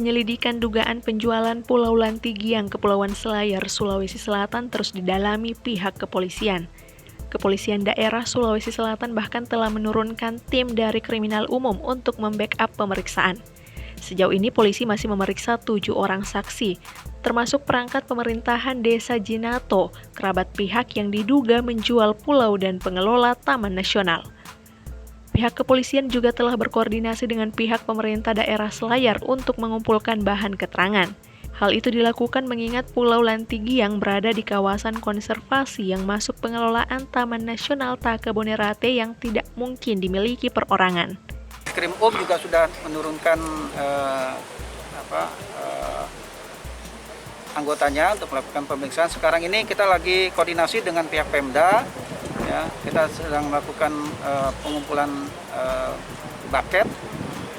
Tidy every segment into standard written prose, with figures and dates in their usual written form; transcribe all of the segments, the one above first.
penyelidikan dugaan penjualan Pulau Lantigiang, Kepulauan Selayar, Sulawesi Selatan terus didalami pihak kepolisian. Kepolisian daerah Sulawesi Selatan bahkan telah menurunkan tim dari kriminal umum untuk membackup pemeriksaan. Sejauh ini polisi masih memeriksa 7 orang saksi, termasuk perangkat pemerintahan Desa Jinato, kerabat pihak yang diduga menjual pulau dan pengelola Taman Nasional. Pihak kepolisian juga telah berkoordinasi dengan pihak pemerintah daerah Selayar untuk mengumpulkan bahan keterangan. Hal itu dilakukan mengingat Pulau Lantigiang berada di kawasan konservasi yang masuk pengelolaan Taman Nasional Takabonerate yang tidak mungkin dimiliki perorangan. Krim juga sudah menurunkan anggotanya untuk melakukan pemeriksaan. Sekarang ini kita lagi koordinasi dengan pihak Pemda. Ya, kita sedang melakukan pengumpulan buket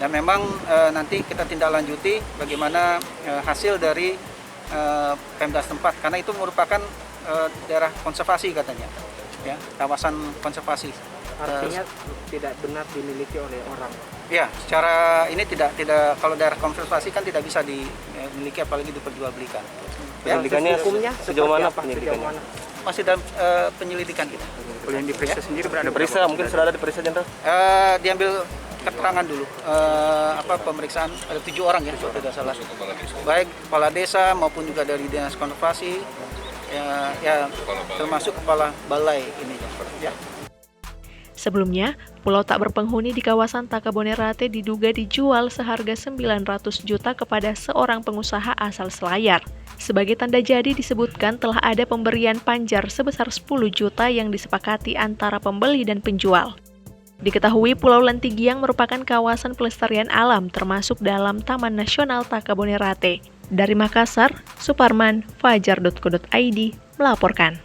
dan memang nanti kita tindak lanjuti bagaimana hasil dari Pemda setempat karena itu merupakan daerah konservasi katanya, ya, kawasan konservasi. Artinya tidak benar dimiliki oleh orang. Ya, secara ini tidak kalau daerah konservasi kan tidak bisa dimiliki apalagi diperjualbelikan. Penyelidikannya hukumnya sejauh mana Pak? Masih dalam penyelidikan kita. Yang diperiksa sendiri berada diperiksa, mungkin sudah ada diperiksa jenderal? Diambil keterangan dulu. Pemeriksaan ada 7 orang ya, kalau tidak salah. Baik kepala desa maupun juga dari dinas konservasi, ya termasuk kepala balai ini. Ya. Sebelumnya, pulau tak berpenghuni di kawasan Takabonerate diduga dijual seharga 900 juta kepada seorang pengusaha asal Selayar. Sebagai tanda jadi disebutkan telah ada pemberian panjar sebesar 10 juta yang disepakati antara pembeli dan penjual. Diketahui Pulau Lantigiang merupakan kawasan pelestarian alam termasuk dalam Taman Nasional Takabonerate. Dari Makassar, Suparman, Fajar.co.id melaporkan.